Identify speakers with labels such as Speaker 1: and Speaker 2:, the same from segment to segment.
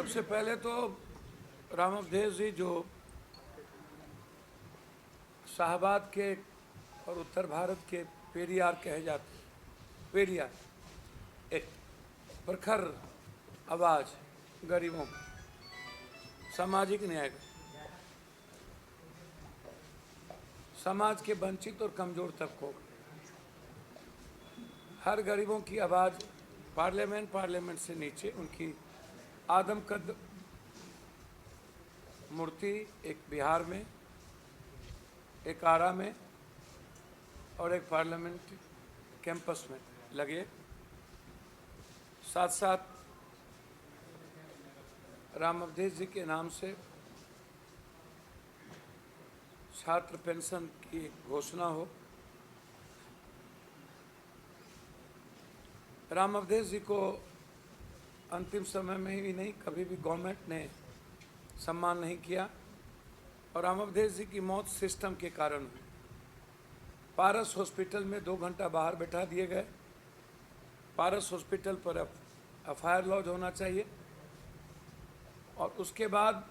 Speaker 1: सबसे पहले तो राम अवधेश जी जो शाहबाद के और उत्तर भारत के पेरियार कहे जाते, पेरियार एक प्रखर आवाज़ गरीबों का, सामाजिक न्याय का, समाज के वंचित और कमज़ोर तबकों का, हर गरीबों की आवाज़ पार्लियामेंट से नीचे उनकी आदमकद मूर्ति एक बिहार में, एक आरा में और एक पार्लियामेंट कैंपस में लगे। साथ साथ राम अवधेश जी के नाम से छात्र पेंशन की घोषणा हो। राम अवधेश जी को अंतिम समय में ही नहीं, कभी भी गवर्नमेंट ने सम्मान नहीं किया और राम अवधेश जी की मौत सिस्टम के कारण हुई। पारस हॉस्पिटल में 2 घंटा बाहर बैठा दिए गए। पारस हॉस्पिटल पर एफआईआर लॉन्च होना चाहिए और उसके बाद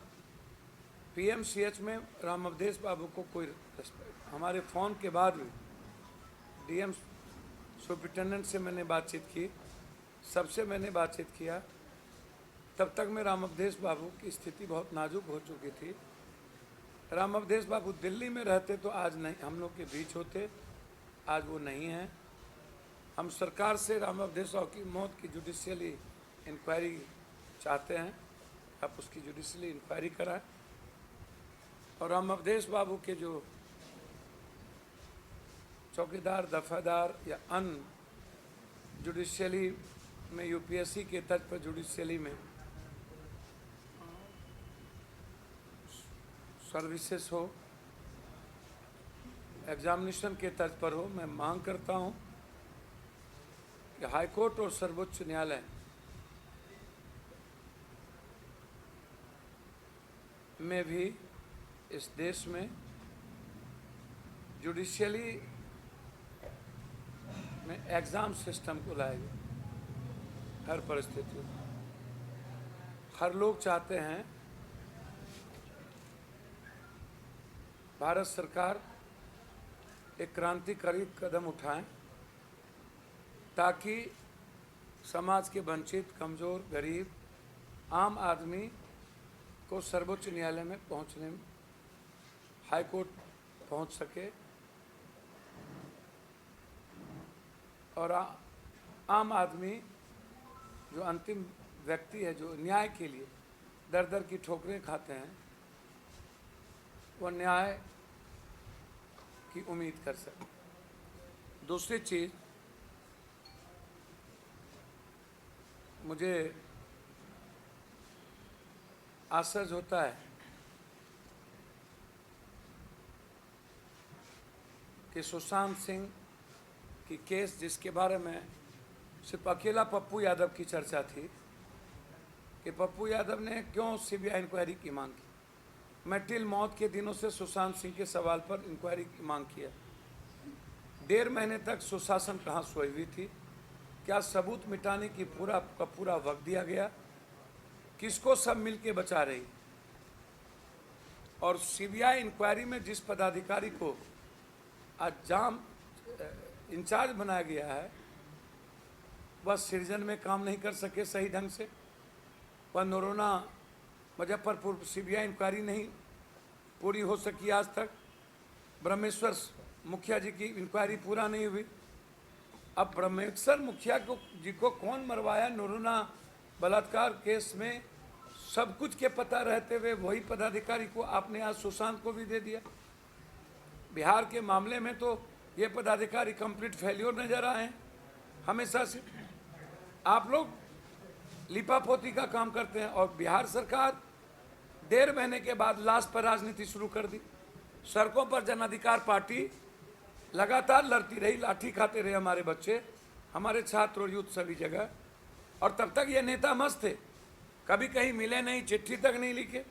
Speaker 1: पीएमसीएच में राम अवधेश बाबू को कोई, हमारे फ़ोन के बाद भी डीएम सुप्रिटेंडेंट से मैंने बातचीत की, सबसे मैंने बातचीत किया। तब तक में राम अवधेश बाबू की स्थिति बहुत नाजुक हो चुकी थी। राम अवधेश बाबू दिल्ली में रहते तो आज नहीं हम लोग के बीच होते, आज वो नहीं हैं। हम सरकार से राम अवधेश बाबू की मौत की जुडिशियली इंक्वायरी चाहते हैं, आप उसकी जुडिशियली इंक्वायरी कराएं और राम अवधेश बाबू के जो चौकीदार, दफादार या अन्य जुडिशियली में यूपीएससी के तर्ज पर जुडिशियली में सर्विसेज हो, एग्जामिनेशन के तर्ज पर हो, मैं मांग करता हूं कि हाईकोर्ट और सर्वोच्च न्यायालय में भी इस देश में जुडिशियली में एग्ज़ाम सिस्टम को लाएगा। हर परिस्थिति में हर लोग चाहते हैं भारत सरकार एक क्रांतिकारी कदम उठाएं ताकि समाज के वंचित, कमज़ोर, गरीब, आम आदमी को सर्वोच्च न्यायालय में पहुंचने में, हाई कोर्ट पहुंच सके और आम आदमी जो अंतिम व्यक्ति है, जो न्याय के लिए दर दर की ठोकरें खाते हैं, वह न्याय की उम्मीद कर सके। दूसरी चीज़, मुझे आश्चर्य होता है कि सुशांत सिंह की केस, जिसके बारे में सिर्फ अकेला पप्पू यादव की चर्चा थी कि पप्पू यादव ने क्यों सीबीआई इंक्वायरी की मांग की। मैं टिल मौत के दिनों से सुशांत सिंह के सवाल पर इंक्वायरी की मांग किया। 1.5 महीने तक सुशासन कहाँ सोई हुई थी? क्या सबूत मिटाने की पूरा वक्त दिया गया? किसको सब मिलके बचा रही? और सीबीआई इंक्वायरी में जिस पदाधिकारी को आज जाम इंचार्ज बनाया गया है, वह सृजन में काम नहीं कर सके सही ढंग से। वह नरोना मुजफ्फरपुर सीबीआई इंक्वायरी नहीं पूरी हो सकी आज तक। ब्रह्मेश्वर मुखिया जी की इंक्वायरी पूरा नहीं हुई। अब ब्रह्मेश्वर मुखिया जी को कौन मरवाया नरोना बलात्कार केस में, सब कुछ के पता रहते हुए वही पदाधिकारी को आपने आज सुशांत को भी दे दिया। बिहार के मामले में तो ये पदाधिकारी कंप्लीट फेल्योर नजर आए हैं। हमेशा से आप लोग लिपापोती का काम करते हैं और बिहार सरकार 1.5 महीने के बाद लाश पर राजनीति शुरू कर दी। सड़कों पर जन अधिकार पार्टी लगातार लड़ती रही, लाठी खाते रहे हमारे बच्चे, हमारे छात्र और यूथ सभी जगह, और तब तक ये नेता मस्त थे, कभी कहीं मिले नहीं, चिट्ठी तक नहीं लिखे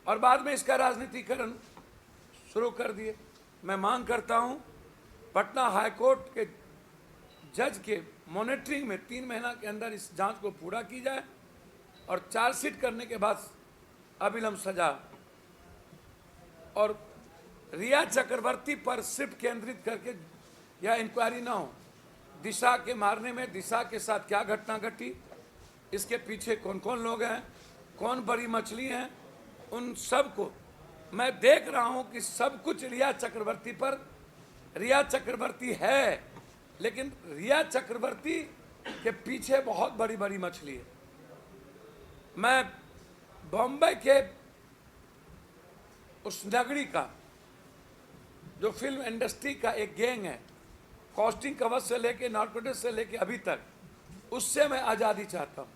Speaker 1: और बाद में इसका राजनीतिकरण शुरू कर दिए। मैं मांग करता हूं पटना हाईकोर्ट के जज के मॉनिटरिंग में 3 महीना के अंदर इस जांच को पूरा की जाए और चार्जशीट करने के बाद अविलंब सजा, और रिया चक्रवर्ती पर सिर्फ केंद्रित करके यह इंक्वायरी ना हो, दिशा के मारने में दिशा के साथ क्या घटना घटी, इसके पीछे कौन कौन लोग हैं, कौन बड़ी मछली हैं, उन सब को मैं देख रहा हूं कि सब कुछ रिया चक्रवर्ती पर, रिया चक्रवर्ती है, लेकिन रिया चक्रवर्ती के पीछे बहुत बड़ी बड़ी मछली है। मैं बॉम्बे के उस नगरी का जो फिल्म इंडस्ट्री का एक गैंग है, कॉस्टिंग कवच से लेके नार्कोटिक्स से लेके अभी तक, उससे मैं आज़ादी चाहता हूं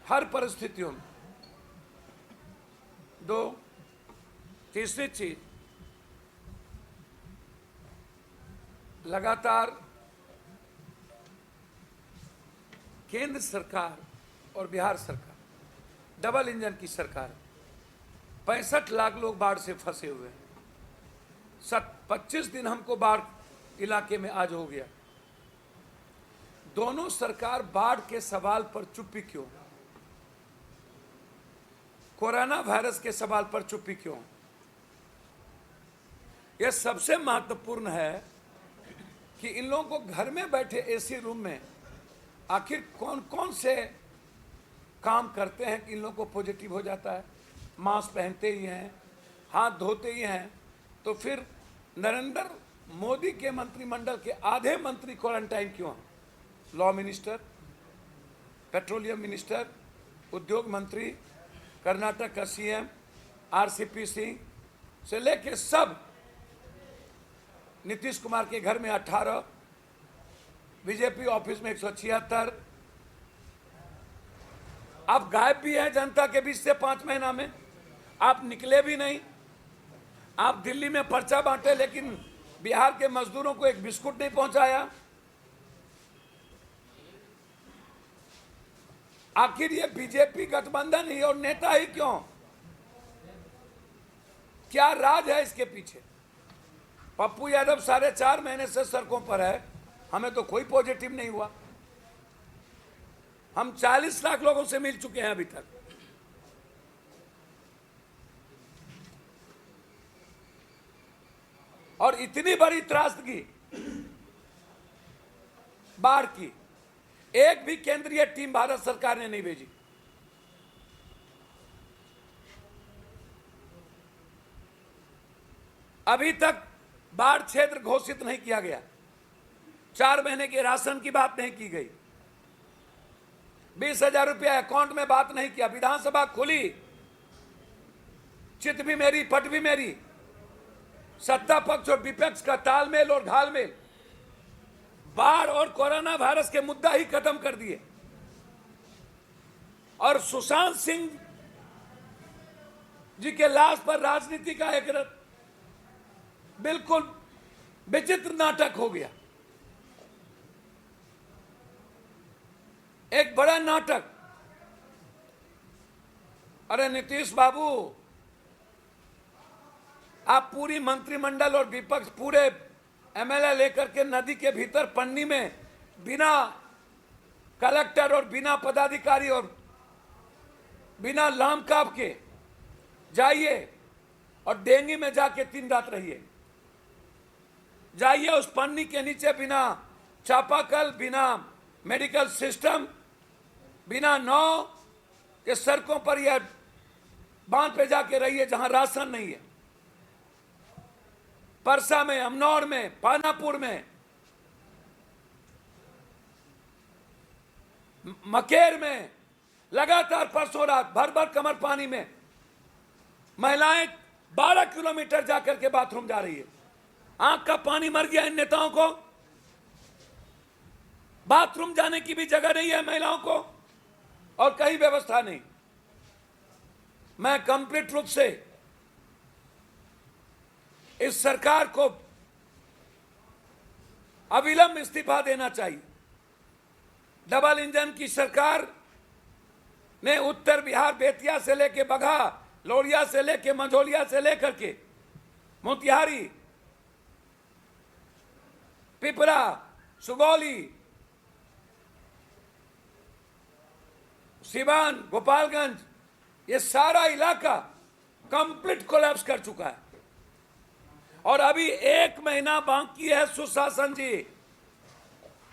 Speaker 1: हर परिस्थितियों में। दो, तीसरी चीज, लगातार केंद्र सरकार और बिहार सरकार डबल इंजन की सरकार, 65 लाख लोग बाढ़ से फंसे हुए हैं। 25 दिन हमको बाढ़ इलाके में आज हो गया। दोनों सरकार बाढ़ के सवाल पर चुप्पी क्यों, कोरोना वायरस के सवाल पर चुप्पी क्यों? यह सबसे महत्वपूर्ण है कि इन लोगों को घर में बैठे एसी रूम में आखिर कौन कौन से काम करते हैं कि इन लोगों को पॉजिटिव हो जाता है। मास्क पहनते ही हैं, हाथ धोते ही हैं, तो फिर नरेंद्र मोदी के मंत्रिमंडल के आधे मंत्री क्वारंटाइन क्यों हैं? लॉ मिनिस्टर, पेट्रोलियम मिनिस्टर, उद्योग मंत्री, कर्नाटक का सीएम, आरसीपी सिंह से लेके सब, नीतीश कुमार के घर में 18, बीजेपी ऑफिस में 176, आप गायब भी हैं जनता के बीच से 5 महीना में, आप निकले भी नहीं। आप दिल्ली में पर्चा बांटे लेकिन बिहार के मजदूरों को एक बिस्कुट नहीं पहुंचाया। आखिर ये बीजेपी गठबंधन ही और नेता ही क्यों? क्या राज है इसके पीछे? पप्पू यादव 4.5 महीने से सड़कों पर है, हमें तो कोई पॉजिटिव नहीं हुआ। हम 40 लाख लोगों से मिल चुके हैं अभी तक। और इतनी बड़ी त्रासदी बाढ़ की, एक भी केंद्रीय टीम भारत सरकार ने नहीं भेजी। अभी तक बाढ़ क्षेत्र घोषित नहीं किया गया। 4 महीने के राशन की बात नहीं की गई। 20,000 रुपया अकाउंट में बात नहीं किया। विधानसभा खुली, चित भी मेरी पट भी मेरी, सत्ता पक्ष और विपक्ष का तालमेल और घालमेल, बाढ़ और कोरोना वायरस के मुद्दा ही खत्म कर दिए। और सुशांत सिंह जी के लाश पर राजनीति का एक बिल्कुल विचित्र नाटक हो गया, एक बड़ा नाटक। अरे नीतीश बाबू, आप पूरी मंत्रिमंडल और विपक्ष पूरे एमएलए लेकर के नदी के भीतर पन्नी में बिना कलेक्टर और बिना पदाधिकारी और बिना लाम काप के जाइए और डेंगी में जाके 3 रात रहिए। जाइए उस पन्नी के नीचे, बिना चापाकल, बिना मेडिकल सिस्टम, बिना नाव के सड़कों पर या बांध पे जाके रहिए जहां राशन नहीं है। परसा में, अमनौर में, पानापुर में, मकेर में लगातार परसों रात भर भर कमर पानी में महिलाएं 12 किलोमीटर जाकर के बाथरूम जा रही है। आंख का पानी मर गया इन नेताओं को। बाथरूम जाने की भी जगह नहीं है महिलाओं को और कहीं व्यवस्था नहीं। मैं कंप्लीट रूप से इस सरकार को अविलंब इस्तीफा देना चाहिए। डबल इंजन की सरकार ने उत्तर बिहार, बेतिया से लेके बगहा, लौरिया से लेके मंझौलिया से लेकर के मोतिहारी, पिपरा, सुगौली, सिवान, गोपालगंज, ये सारा इलाका कंप्लीट कोलैप्स कर चुका है। और अभी 1 महीना बाकी है सुशासन जी।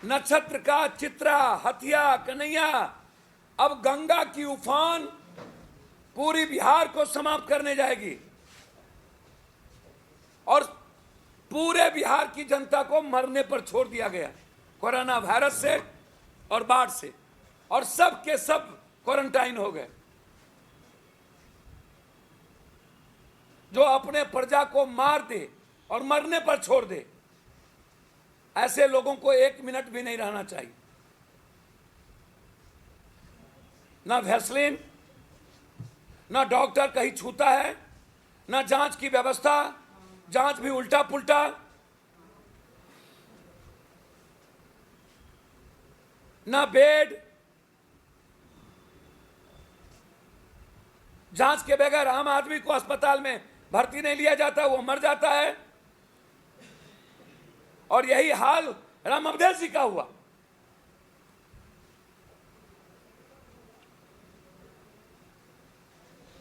Speaker 1: नक्षत्र का, चित्रा, हथिया, कन्हैया, अब गंगा की उफान पूरी बिहार को समाप्त करने जाएगी और पूरे बिहार की जनता को मरने पर छोड़ दिया गया कोरोना वायरस से और बाढ़ से, और सब के सब क्वारंटाइन हो गए। जो अपने प्रजा को मार दे और मरने पर छोड़ दे, ऐसे लोगों को 1 मिनट भी नहीं रहना चाहिए। ना वैसलीन, ना डॉक्टर कहीं छूता है, ना जांच की व्यवस्था, जांच भी उल्टा पुल्टा। ना बेड, जांच के बगैर आम आदमी को अस्पताल में भर्ती नहीं लिया जाता, वो मर जाता है। और यही हाल राम अवधेश जी का हुआ।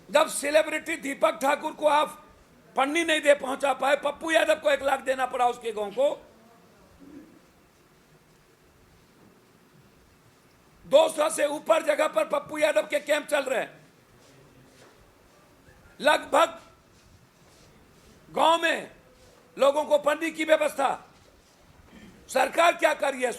Speaker 1: जब सेलिब्रिटी दीपक ठाकुर को आप पन्नी नहीं दे पहुंचा पाए, पप्पू यादव को 1 लाख देना पड़ा उसके गांव को। 200 से ऊपर जगह पर पप्पू यादव के कैंप चल रहे हैं। लगभग गांव में लोगों को पन्नी की व्यवस्था। सरकार क्या कर रही है?